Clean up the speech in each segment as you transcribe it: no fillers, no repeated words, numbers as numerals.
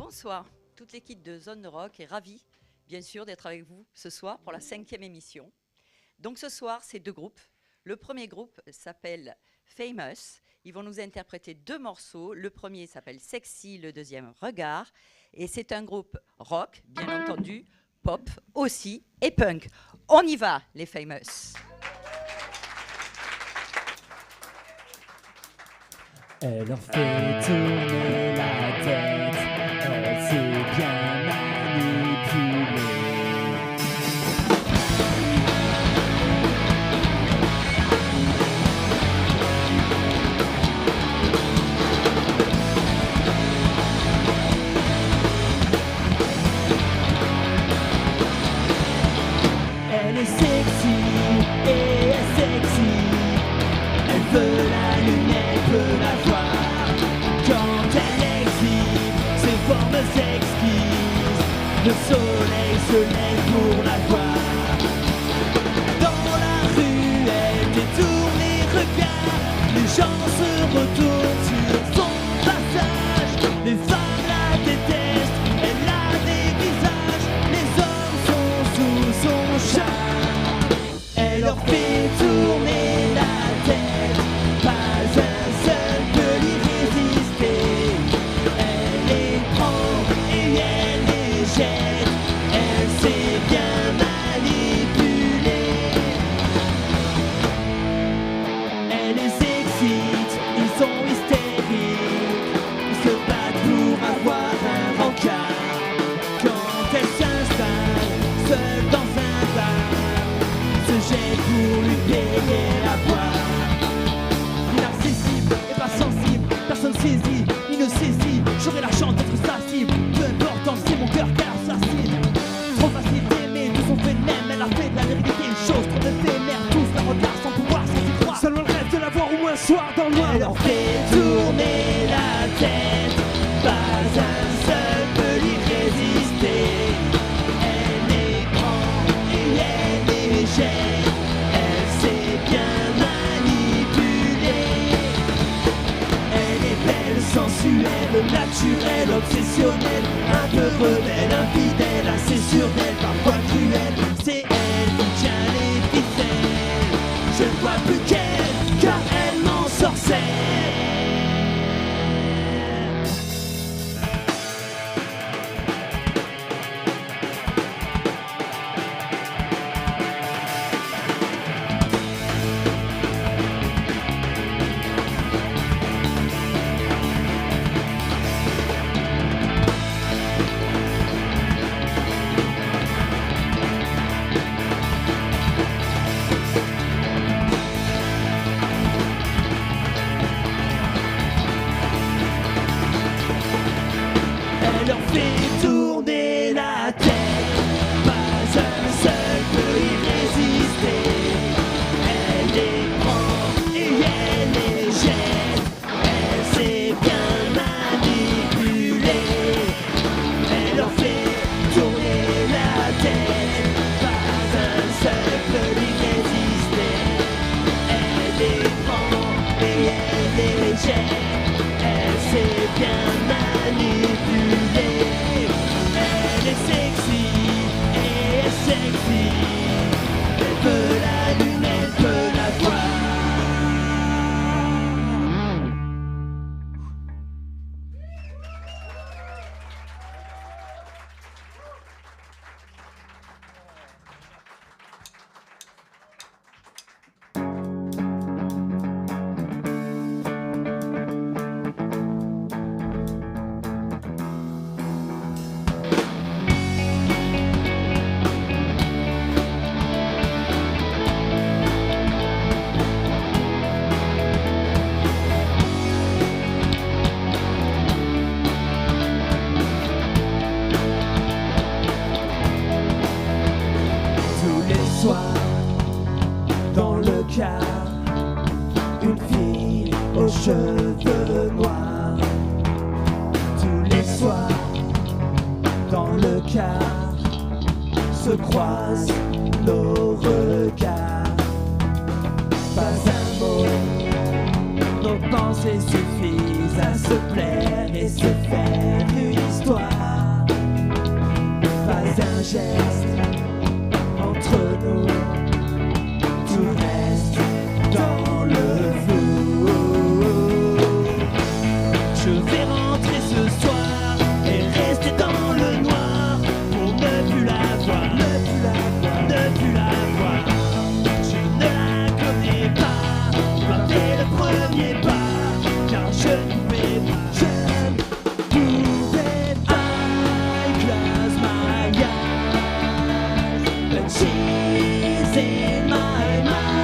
Bonsoir, toute l'équipe de Zone de Rock est ravie, bien sûr, d'être avec vous ce soir pour la 5e émission. Donc ce soir, c'est 2 groupes. Le premier groupe s'appelle Famous. Ils vont nous interpréter 2 morceaux. Le premier s'appelle Sexy, le deuxième Regard. Et c'est un groupe rock, bien entendu, pop aussi et punk. On y va, les Famous. Elle leur fait tourner la tête, elle s'est bien manipulée. Elle est sexy et elle sexy, elle veut la lune, elle peut la voir. Quand elle exhibe ses formes exquises, le soleil se lève pour la voir. Dans la rue, elle détourne les regards, les gens se retournent sur son passage. Les femmes la détestent, elle a des visages, les hommes sont sous son charme. Elle leur fait tourner la tête, pas un seul peut lui résister. Elle les prend et elle les jette, elle sait bien manipuler. Elle les excite, ils sont hystériques, ils se battent pour avoir un rencard. Quand elle s'installe seule dans un bar, se jette pour lui payer la boire. Inaccessible et pas sensible, personne saisit, il ne saisit. J'aurai la chance d'être sa cible, peu importe, c'est mon cœur car s'assine. Trop facile d'aimer, tous ont fait le même. Elle a fait de la vérité une chose trop éphémère. Tous la regardent sans pouvoir, sans y croire. Seulement le rêve de la voir au moins un soir dans le noir. Elle leur fait tourner la tête, pas un seul peut lui résister. Elle les prend et elle les jette, elle sait bien manipuler. Elle est belle, sensuelle, naturelle, obsessionnelle, un peu rebelle, infidèle, assez sûre d'elle, parfois cruelle. C'est elle qui tient les ficelles, je ne vois plus qu'elle, car elle m'ensorcelle. Elle leur fait tourner la tête, pas un seul peut y résister. Elle les prend et elle les jette, elle sait bien manipuler. Elle leur fait tourner la tête, pas un seul peut lui résister. Elle les prend et elle les jette, elle sait bien manipuler. Elle est sexy et elle est sexy, elle veut la lune, elle peut la voir. Tous les soirs, dans le car, une fille aux cheveux noirs. Tous les soirs, dans le car, se croisent nos regards. Pas un mot, nos pensées suffisent à se plaire et se faire une histoire. gestes entre nous, tout reste dans le flou. Je vais rentrer ce soir et rester dans le noir pour ne plus la voir, ne plus la voir, ne plus la voir. Je ne la connais pas, pas fait le premier pas, car je ne pouvais pas, je ne pouvais pas. I close my eyes, but she's in my mind.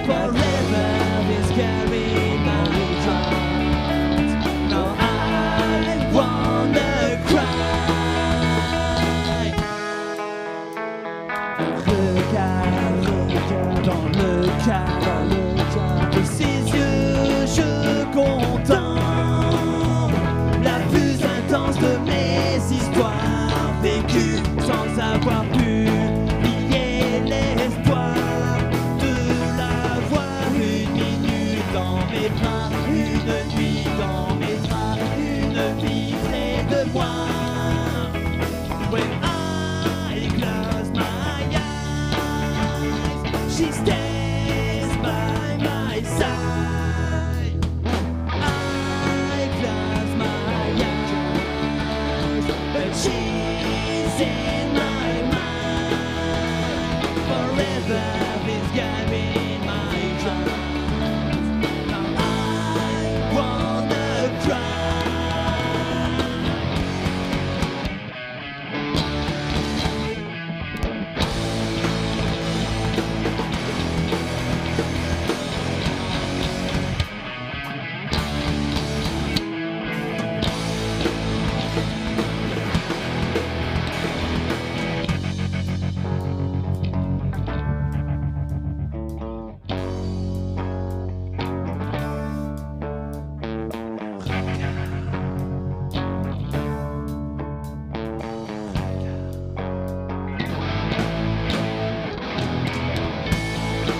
Forever is carrying my heart. Now I wanna cry. Regarde dans le cadre de ses yeux, je contemple la plus intense de mes histoires vécues sans avoir pu lier l'espoir de la voir une minute dans mes bras, une nuit dans mes bras, une vie près de moi. When I close my eyes, she stays by my side. I close my eyes, but she's in my mind. Forever is carrying my heart. Now I wanna cry.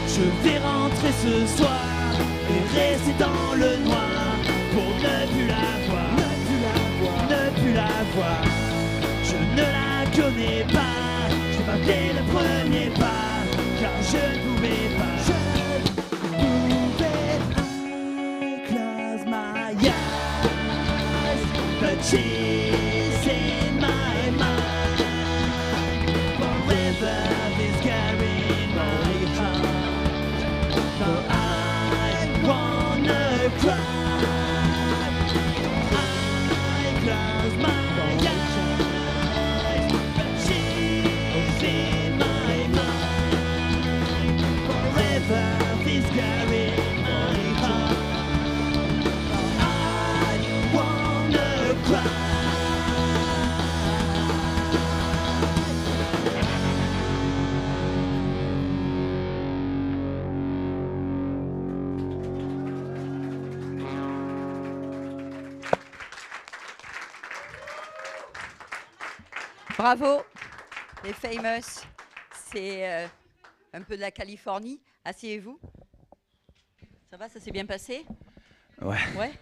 Je vais rentrer ce soir et rester dans le noir pour ne plus la voir, ne plus la voir, ne plus la voir. Je ne la connais pas, j'ai pas fait le premier pas, car je ne pouvais pas, je ne pouvais pas. I close my eyes, but she's in my mind. Forever is carrying my heart. So I wanna cry. I close my eyes, but she's in my mind. Forever is carrying my heart. I wanna cry. Bravo, les Famous. C'est un peu de la Californie. Asseyez-vous. Ça va, ça s'est bien passé? Ouais, Ouais,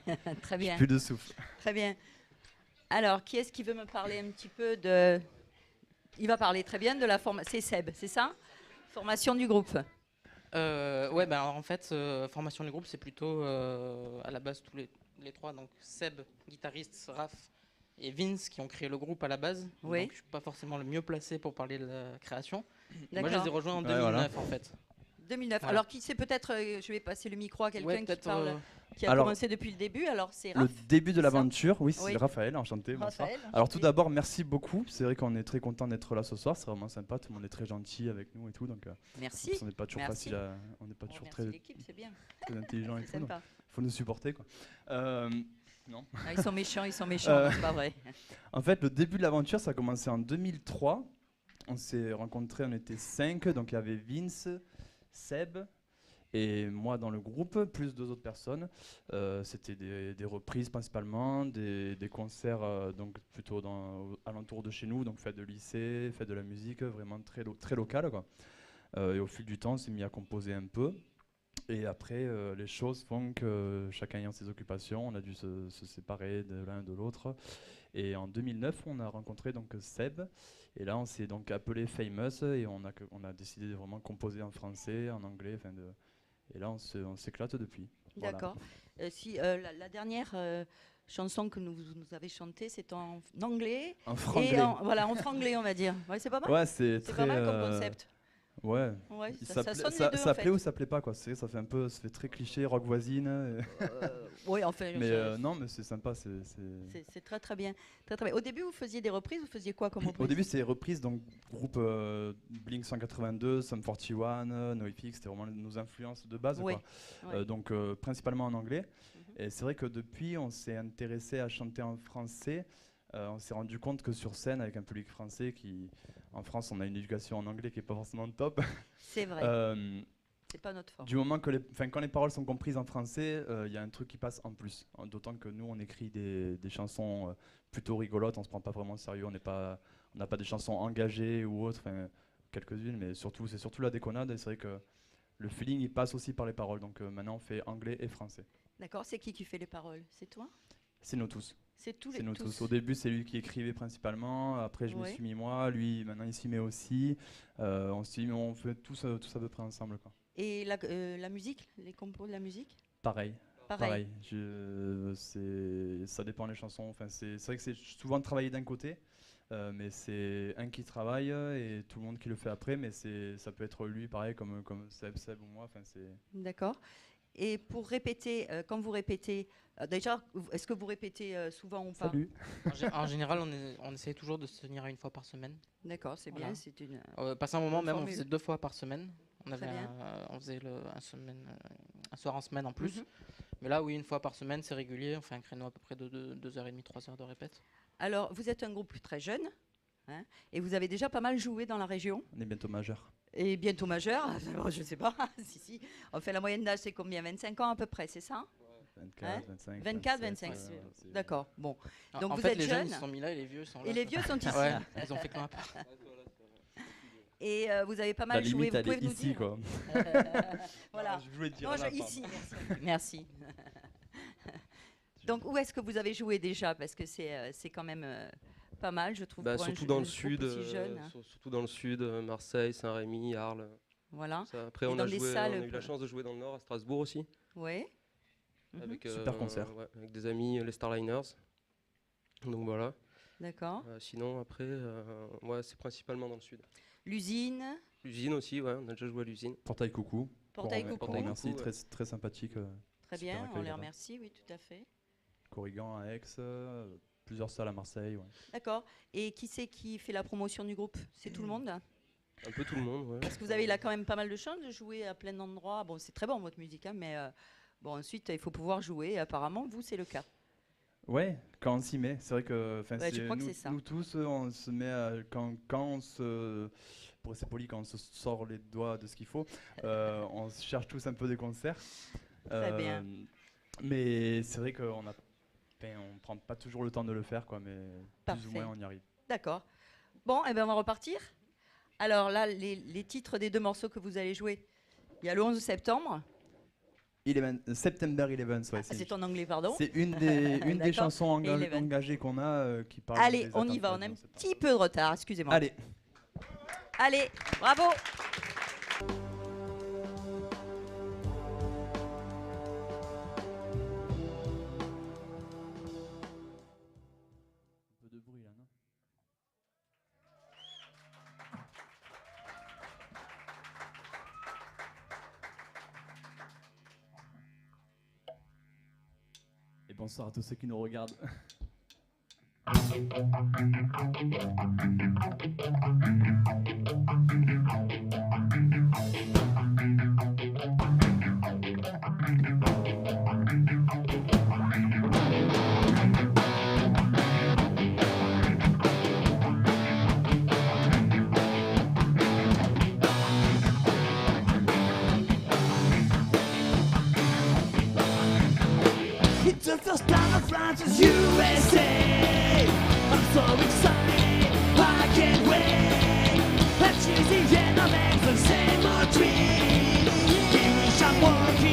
très bien. plus de souffle. Très bien. Alors, qui est-ce qui veut me parler un petit peu de... Il va parler très bien de la formation. C'est Seb, c'est ça? Formation du groupe. Ouais, bah alors en fait, formation du groupe, c'est plutôt à la base tous les trois, donc Seb, guitariste, Raph et Vince qui ont créé le groupe à la base. Oui. Donc je suis pas forcément le mieux placé pour parler de la création. Moi, D'accord. je les ai rejoints en Ouais, 2009 voilà. en fait. 2009. Voilà. Alors, qui c'est peut-être... je vais passer le micro à quelqu'un Ouais, qui peut-être. parle, qui a Alors, commencé depuis le début. Alors, c'est Le Raph. début de ça l'aventure, oui, c'est Oui. Raphaël, enchanté. Bonsoir. Raphaël, Alors tout enchanté. d'abord, merci beaucoup. C'est vrai qu'on est très content d'être là ce soir. C'est vraiment sympa. Tout le monde est très gentil avec nous et tout. Donc, Merci. on n'est pas toujours Merci. facile on n'est pas toujours Merci très, l'équipe, c'est bien. très intelligent et C'est tout. Donc, sympa. faut nous supporter, quoi. Non. Ah, ils sont méchants, non, c'est pas vrai. En fait, le début de l'aventure, ça a commencé en 2003. On s'est rencontrés, on était 5. Donc il y avait Vince, Seb et moi dans le groupe, plus 2 autres personnes. C'était des reprises principalement, des concerts donc plutôt alentour de chez nous, donc fête de lycée, fête de la musique, vraiment très local, quoi. Et au fil du temps, on s'est mis à composer un peu. Et après, les choses font que chacun ayant ses occupations, on a dû se séparer de l'un de l'autre. Et en 2009, on a rencontré donc Seb. Et là, on s'est donc appelé Famous et on a décidé de vraiment composer en français, en anglais. Et là, on s'éclate depuis. Voilà. D'accord. Si la dernière chanson que nous avez chantée, c'est en anglais. En franglais. Et en franglais, on va dire. Ouais, c'est pas mal. Ouais, c'est C'est très. pas mal comme concept. Ouais. Ouais, Ça ça sonne les deux, ça en fait. plaît ou ça plaît pas quoi. Ça fait très cliché, rock voisine. Oui, enfin. Mais non, mais c'est sympa. C'est très très bien. Très, très bien. Au début, vous faisiez des reprises. Vous faisiez quoi comme reprise? Au début, c'était reprise, donc groupe Blink 182, Sum 41, NoFX, c'était vraiment nos influences de base. Oui. Quoi. Ouais. Donc principalement en anglais. Et c'est vrai que depuis, on s'est intéressé à chanter en français. On s'est rendu compte que sur scène, avec un public français en France, on a une éducation en anglais qui n'est pas forcément top. C'est vrai. C'est pas notre force. Du moment que quand les paroles sont comprises en français, il y a un truc qui passe en plus. D'autant que nous, on écrit des chansons plutôt rigolotes, on se prend pas vraiment au sérieux, on n'a pas des chansons engagées ou autres, quelques-unes, mais c'est surtout la déconnade. Et c'est vrai que le feeling, il passe aussi par les paroles. Donc maintenant, on fait anglais et français. D'accord. C'est qui fait les paroles? C'est toi? C'est nous tous. C'est tous C'est les nous tous. Au début, c'est lui qui écrivait principalement. Après, je me Ouais. suis mis moi. Lui, maintenant, il s'y met aussi. On fait tous à peu près ensemble, quoi. Et la musique, les compos de la musique? Pareil. Pareil. Ça dépend des chansons. Enfin, c'est vrai que c'est souvent travaillé d'un côté, mais c'est un qui travaille et tout le monde qui le fait après. Mais ça peut être lui, pareil, comme Seb ou moi. Enfin, D'accord. Et pour répéter, quand vous répétez, déjà, est-ce que vous répétez souvent ou pas? Salut. En général, on essaye toujours de se tenir à une fois par semaine. D'accord, c'est Voilà. bien. C'est une. Passé un moment bonne même, on formule. faisait 2 fois par semaine. On Très bien. faisait un soir en semaine en plus. Mhm. Mais là, oui, une fois par semaine, c'est régulier. On fait un créneau à peu près de 2h30, 3h de répète. Alors, vous êtes un groupe très jeune, hein, et vous avez déjà pas mal joué dans la région, On est bientôt majeur. et bientôt majeur. Je sais pas. Si. On fait la moyenne d'âge, c'est combien? 25 ans à peu près, c'est ça? 24, Hein 25. 24, 27, 25. D'accord. Bon. En- Donc en vous fait, êtes les jeunes, jeune. ils sont mis là et les vieux sont là. Et les vieux sont ici. Ouais, ils ont fait qu'un part. Et vous avez pas La mal joué. limite, Vous elle pouvez est nous ici, dire. quoi. Voilà. Je voulais dire Non, à la fin. ici, merci. Donc, où est-ce que vous avez joué déjà? Parce que c'est quand même pas mal, je trouve. Bah, pour un surtout jeu- dans un le groupe sud, aussi jeune. surtout dans le sud, Marseille, Saint-Rémy, Arles. Voilà. Ça. Après, Et on dans a des joué, salles on a eu la chance de jouer dans le Nord, à Strasbourg aussi, Oui. Mhm. avec Super concert. ouais, avec des amis, les Starliners. Donc voilà. D'accord. Sinon, après, ouais, c'est principalement dans le sud. L'usine, L'usine aussi, ouais, on a déjà joué à l'usine. Portail Coucou. Portail qu'on Coucou. remercie, Coucou, très, très sympathique. Très super bien, accueil on les là-bas. remercie, oui, tout à fait. Corrigan à Aix, plusieurs salles à Marseille. Ouais. D'accord. Et qui c'est qui fait la promotion du groupe? C'est tout le monde? Un peu tout le monde, ouais. Parce que vous avez là quand même pas mal de chance de jouer à plein d'endroits. Bon, c'est très bon votre musique, hein, mais bon, ensuite, il faut pouvoir jouer. Et apparemment, vous, c'est le cas. Ouais, quand on s'y met, c'est vrai que, Ouais, je crois que nous, c'est ça. nous tous, on se met quand on se, pour rester poli, quand on se sort les doigts de ce qu'il faut, on se cherche tous un peu des concerts. Très bien. Mais c'est vrai qu'on on prend pas toujours le temps de le faire, quoi, mais Parfait. plus ou moins on y arrive. D'accord. Bon, et ben on va repartir. Alors là, les titres des deux morceaux que vous allez jouer. Il y a le 11 septembre. September 11, ouais, C'est en anglais, pardon. c'est une des D'accord. chansons Eleven. engagées qu'on a qui parle. Allez, des on y attentats va. On du a un 11 septembre. petit peu de retard, excusez-moi. Allez. Allez, bravo. Un peu de bruit là, non? Et bonsoir à tous ceux qui nous regardent. It's the first time I fly to USA. I'm so excited, I can't wait. And she's the end of the same old dream. I'm walking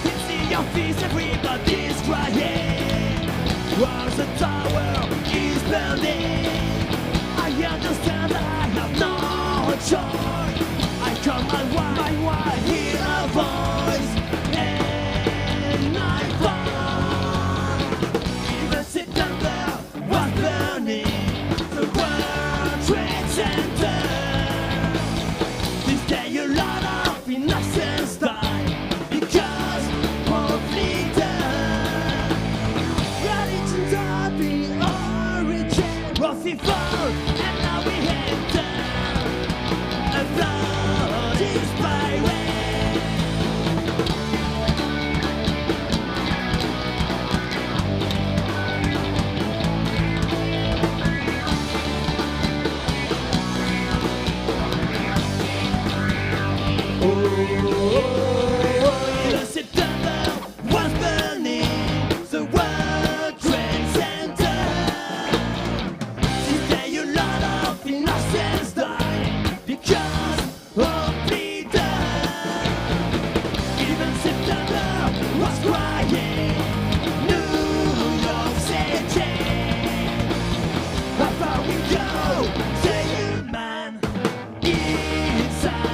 It's in your face, everybody's crying while the tower is burning. I understand that I have no choice. I call my wife, hear her voice, and I fall. Even September was burning the World Trade Center. This day a lot of innocents die because of leaders. Ready to die the origin of evil, and now we head down a bloody spiral. The September was burning the World Trade Center. This day a lot of innocents died because of leaders. Even September was crying New York City. How far we go, the human insanity.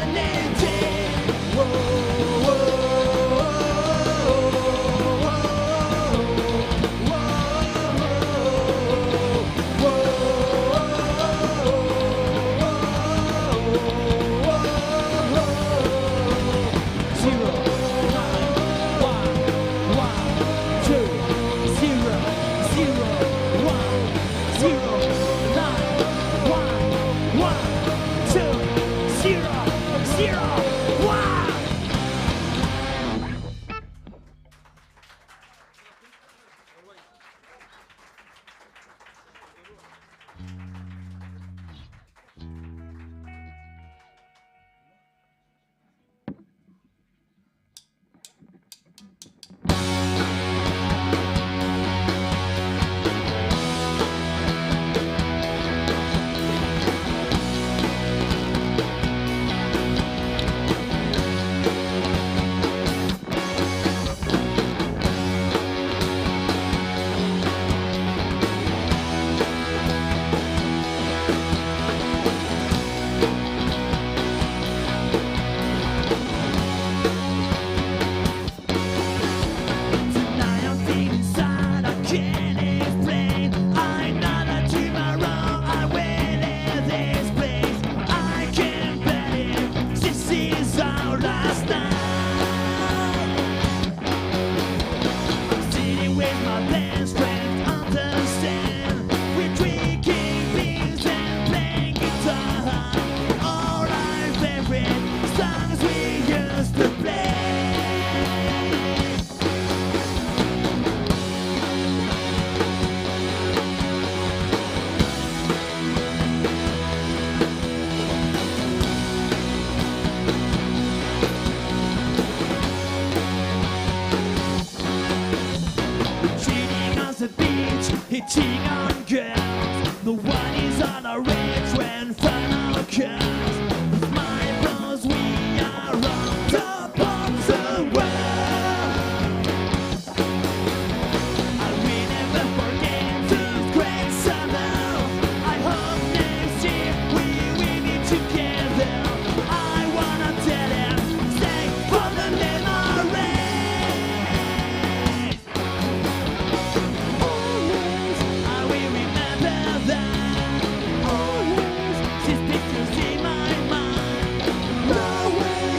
Hitting on girls, the one is on a rich when final curse. With my bros, we are on top of the world. And we never forget those great summer. I hope next year we will be together. I wanna tell them, stay for the memory. I will remember that. Always, these pictures in my mind. No way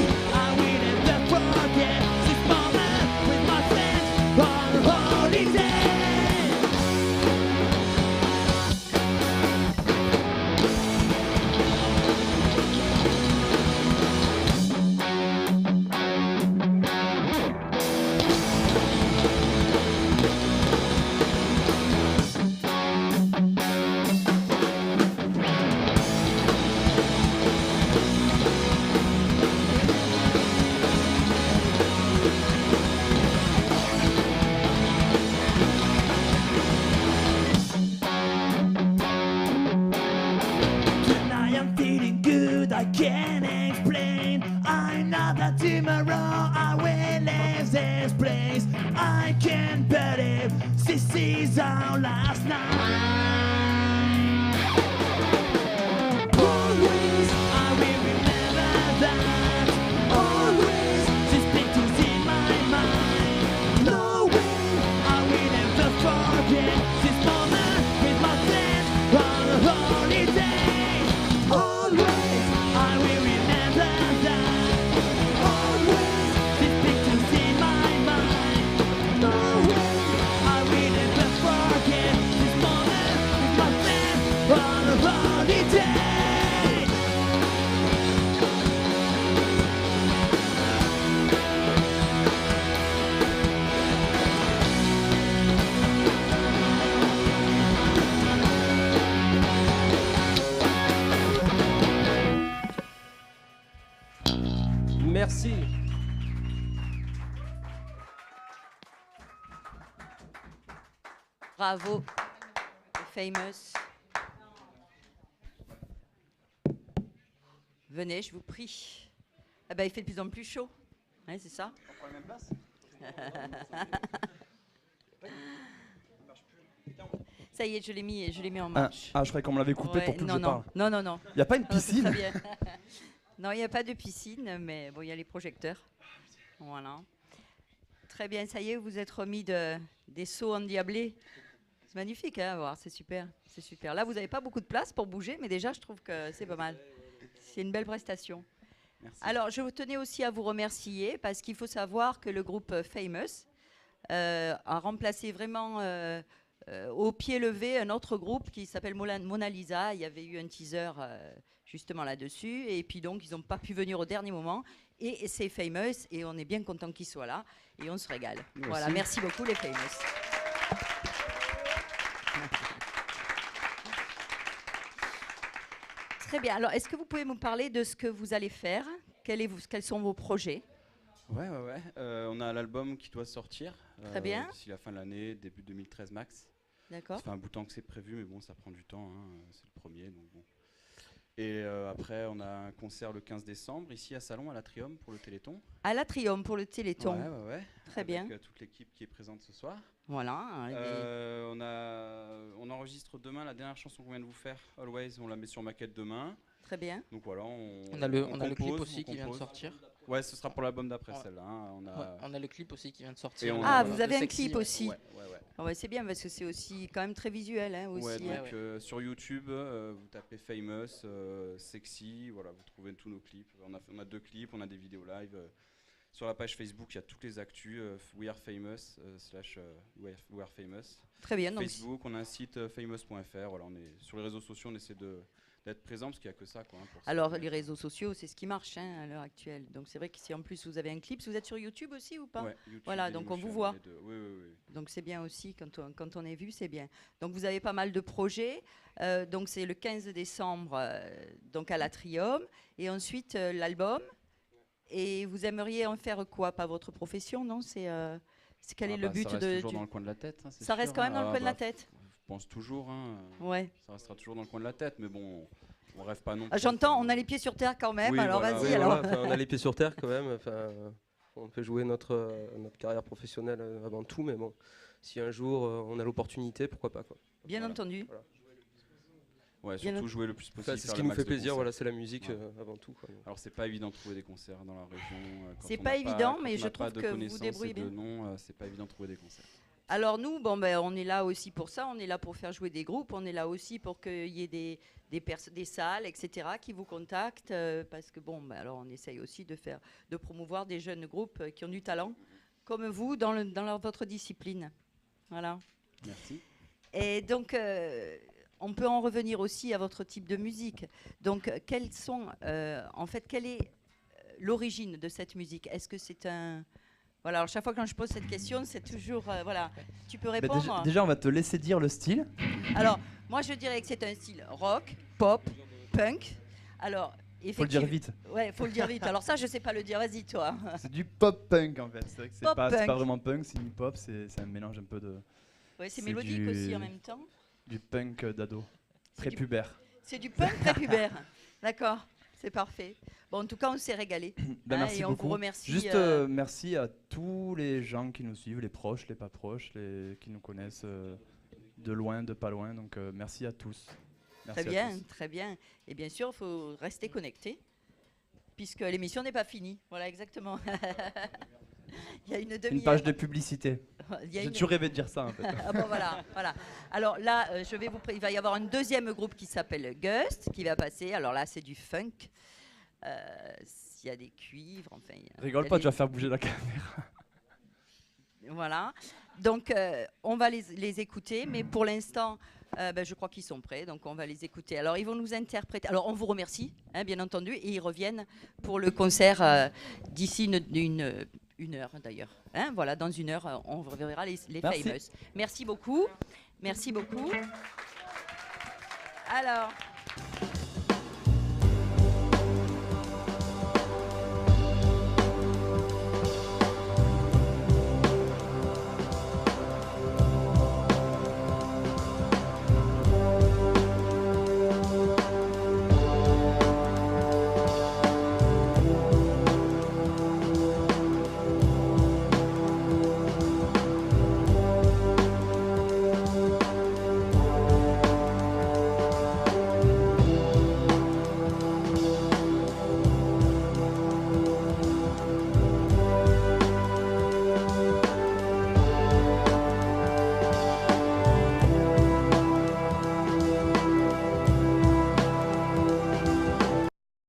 Now that tomorrow I will leave this place, I can't believe this is our last night. Always I will remember that. Always these pictures in my mind. Knowing I will never forget this moment with my friends on a holiday. Always I will remember that. Always these pictures in my mind. Knowing I will never forget this moment with my friends on a holiday. Merci. Bravo, les Famous. Venez, je vous prie. Ah ben, il fait de plus en plus chaud. Ouais, c'est ça. On prend la même place. Ça y est, je l'ai mis en marche. Je croyais qu'on me l'avait coupé Ouais, pour plus non, que je non, parle. non, non, non. Il n'y a pas une Non, c'est piscine? très bien. Non, il n'y a pas de piscine, mais bon, il y a les projecteurs. Voilà. Très bien, ça y est, vous êtes remis des sauts endiablés. C'est magnifique hein, à voir, c'est super, c'est super. Là, vous n'avez pas beaucoup de place pour bouger, mais déjà, je trouve que c'est pas mal. C'est une belle prestation. Merci. Alors, je tenais aussi à vous remercier parce qu'il faut savoir que le groupe Famous a remplacé vraiment au pied levé un autre groupe qui s'appelle Mona Lisa. Il y avait eu un teaser justement là-dessus. Et puis donc, ils n'ont pas pu venir au dernier moment. Et c'est Famous. Et on est bien content qu'ils soient là. Et on se régale. Nous Voilà, aussi. merci beaucoup les Famous. Très bien. Alors, est-ce que vous pouvez me parler de ce que vous allez faire? Quels sont vos projets? Ouais. On a l'album qui doit sortir. Très bien. D'ici la fin de l'année, début 2013 max. D'accord. Ça fait un bout de temps que c'est prévu, mais bon, ça prend du temps. Hein, c'est le premier, donc bon. Et après, on a un concert le 15 décembre, ici à Salon, à l'Atrium, pour le Téléthon. À l'Atrium pour le Téléthon. Ouais. Très Avec, bien. toute l'équipe qui est présente ce soir. Voilà. On enregistre demain la dernière chanson qu'on vient de vous faire, Always. On la met sur maquette demain. Très bien. Donc voilà, On a le clip compose, aussi on qui vient de compose. sortir. Ouais, ce sera pour l'album d'après Ouais. celle-là. Hein. On a le clip aussi qui vient de Et sortir. on- Ah, voilà, vous avez de un Sexy, clip ouais. aussi. Ouais. Ah ouais, c'est bien parce que c'est aussi quand même très visuel hein, aussi. Ouais, donc hein. ouais. sur YouTube, vous tapez Famous, Sexy, voilà, vous trouvez tous nos clips. On a 2 clips, on a des vidéos live. Sur la page Facebook, il y a toutes les actus, We Are Famous, We Are Famous. Très bien. Donc, Facebook, on a un site famous.fr, voilà, on est sur les réseaux sociaux, on essaie d'être présent parce qu'il n'y a que ça. Quoi, hein, pour alors, ça. les réseaux sociaux, c'est ce qui marche hein, à l'heure actuelle. Donc, c'est vrai que si en plus vous avez un clip, vous êtes sur YouTube aussi ou pas? Ouais, YouTube, Voilà, donc on Dailymotion, vous voit. les deux. Oui. Donc, c'est bien aussi quand on est vu, c'est bien. Donc, vous avez pas mal de projets. Donc, c'est le 15 décembre donc à l'Atrium. Et ensuite, l'album. Et vous aimeriez en faire quoi? Pas votre profession, non? Quel est le but ça reste de toujours du- dans le coin de la tête. Hein, c'est Ça reste sûr, quand même hein. dans le coin de la bah, tête. Je pense toujours. Hein, Ouais. ça restera toujours dans le coin de la tête, mais bon, on rêve pas non Ah, plus. J'entends, on a les pieds sur terre quand même. Oui, alors voilà, vas-y. oui, alors. Voilà, on a les pieds sur terre quand même. On peut jouer notre carrière professionnelle avant tout, mais bon, si un jour on a l'opportunité, pourquoi pas quoi. Bien Voilà. entendu. Ouais, Bien surtout jouer le plus possible. C'est ce faire qui le nous max fait de plaisir, concerts. voilà, c'est la musique Ouais. avant tout. Quoi. Alors c'est pas évident de trouver des concerts dans la région. Quand C'est on pas n'a évident, quand mais on je n'a trouve pas de que vous connaissances débrouillez et de bien. noms, c'est pas évident de trouver des concerts. Alors nous, on est là aussi pour ça. On est là pour faire jouer des groupes. On est là aussi pour qu'il y ait des salles, etc., qui vous contactent. Parce que alors on essaye aussi de promouvoir des jeunes groupes qui ont du talent, comme vous, dans votre discipline. Voilà. Merci. Et donc, on peut en revenir aussi à votre type de musique. Donc, quelle est l'origine de cette musique? Est-ce que c'est un... Voilà, alors chaque fois quand je pose cette question, c'est toujours... voilà, tu peux Bah, répondre. déjà, on va te laisser dire le style. Alors, moi, je dirais que c'est un style rock, pop, punk. Alors, Faut le dire effectivement... vite. Ouais, faut le dire vite. Alors ça, je sais pas le dire. Vas-y, toi. C'est du pop punk en fait. C'est vrai que c'est Pop pas punk. vraiment punk, c'est du pop, c'est un mélange un peu de Ouais, c'est C'est mélodique du- aussi en même temps. du punk d'ado, C'est du- prépubère. C'est du punk prépubère. D'accord. c'est parfait. Bon, en tout cas, on s'est régalé. Ben, merci et on beaucoup. vous remercie. Juste merci à tous les gens qui nous suivent, les proches, les pas proches, qui nous connaissent de loin, de pas loin. Donc merci à tous. Merci Très à bien, tous. très bien. Et bien sûr, il faut rester connecté, puisque l'émission n'est pas finie. Voilà, exactement. Il y a une Une demi-heure. page de publicité. Il y a J'ai une- toujours rêvé de dire ça en fait. Ah bon, voilà, voilà. Alors là, il va y avoir un deuxième groupe qui s'appelle Gust, qui va passer. Alors là, c'est du funk. S'il y a des cuivres, enfin. il y a Rigole pas, des- tu vas faire bouger la caméra. Voilà. Donc, on va les écouter, mais pour l'instant, je crois qu'ils sont prêts, donc on va les écouter. Alors, ils vont nous interpréter. Alors, on vous remercie, bien entendu, et ils reviennent pour le concert d'ici une heure, d'ailleurs. Voilà, dans une heure, on reverra les Merci. Famous. Merci beaucoup. Merci beaucoup. Alors.